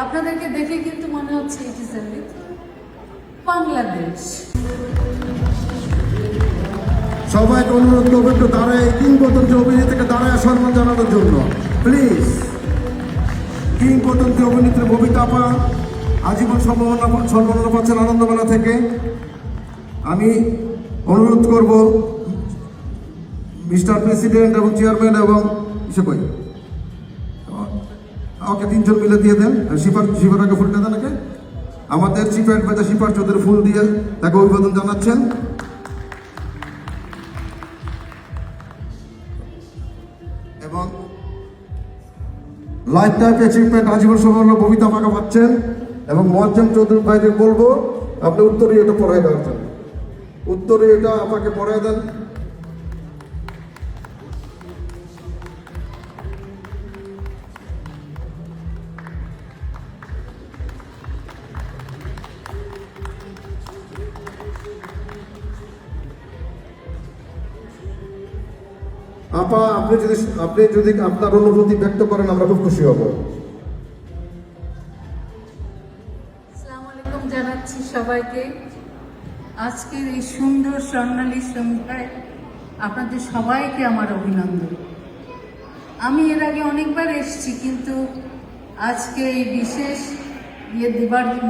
আপনাদেরকে দেখে কিন্তু মনে হচ্ছে ইট ইজ বাংলাদেশ। সবাইকে অনুরোধ করবো একটু দাঁড়ায় কিংবদন্তি অভিনেত্রীকে দাঁড়ায় সম্মান জানানোর জন্য প্লিজ। কিংবদন্তি অভিনেত্রী ববিতা আপা আজীবন সম্মাননা পাচ্ছেন আনন্দমেলা থেকে। আমি অনুরোধ করব মিস্টার প্রেসিডেন্ট এবং চেয়ারম্যান এবং কই ওকে তিনজন মিলে দিয়ে দেন। শিপারকে ফুলটা দেন নাকি আমাদের চিফ অ্যাডভাইজার শিপার চৌধুরী ফুল দিয়ে তাকে অভিবাদন জানাচ্ছেন। এবং লাইফ টাইম অ্যাচিভমেন্ট আজীবন সম্মাননা ববিতা আপাকে পাচ্ছেন। এবং মোয়াজ্জেম চৌধুরী ভাইকে বলবো আপনি উত্তরে এটা পড়াই দেওয়ার জন্য, উত্তরে এটা আমাকে পড়াই দেন। আপা আপনি যদি আপনার অনুভূতি ব্যক্ত করেন আমরা খুব খুশি হব। আসসালামু আলাইকুম জানাচ্ছি সবাইকে। আজকের এই সুন্দর স্বর্ণালী সন্ধ্যায় আপনাদের সবাইকে আমার অভিনন্দন। আমি এর আগে অনেকবার এসেছি, কিন্তু আজকে এই বিশেষ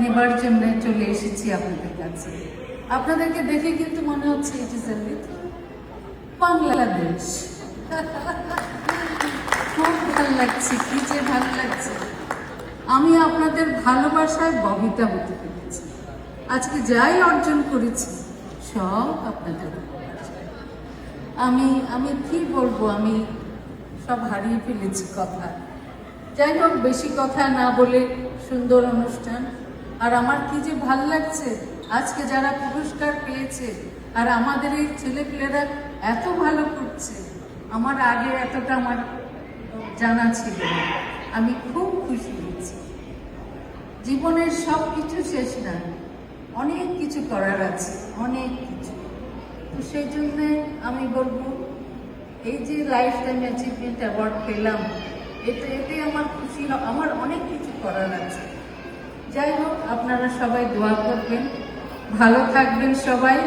নেবার জন্য চলে এসেছি আপনাদের কাছে। আপনাদেরকে দেখে কিন্তু মনে হচ্ছে ইট ইজ বাংলাদেশ। খুব ভালো লাগছে, কি যে ভালো লাগছে। আমি আপনাদের ভালোবাসায় ববিতা হতে পেরেছি। আজকে যাই অর্জন করেছি সব আপনাদের ভালোবাসায়। আমি কি বলবো, আমি সব হারিয়ে ফেলেছি কথা। যাই হোক, বেশি কথা না বলে সুন্দর অনুষ্ঠান। আর আমার কি যে ভালো লাগছে আজকে যারা পুরস্কার পেয়েছে আর আমাদের এই ছেলেপিলেরা এত ভালো করছে, আমার আগে এতটা আমার জানা ছিল না। আমি খুব খুশি হয়েছি। জীবনের সব কিছু শেষ না, অনেক কিছু করার আছে, অনেক কিছু। তো সেই জন্যে আমি বলবো এই যে লাইফ টাইম অ্যাচিভমেন্ট অ্যাওয়ার্ড পেলাম, এতে আমার খুশি, আমার অনেক কিছু করার আছে। যাই হোক, আপনারা সবাই দোয়া করবেন, ভালো থাকবেন সবাই।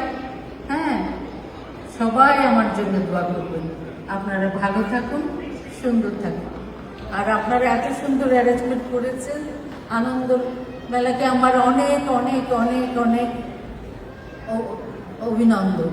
হ্যাঁ, সবাই আমার জন্য দোয়া করবেন। আপনারা ভালো থাকুন, সুন্দর থাকুন। আর আপনারা এত সুন্দর অ্যারেঞ্জমেন্ট করেছেন আনন্দ মেলাকে, আমার অনেক অনেক অনেক অনেক অভিনন্দন।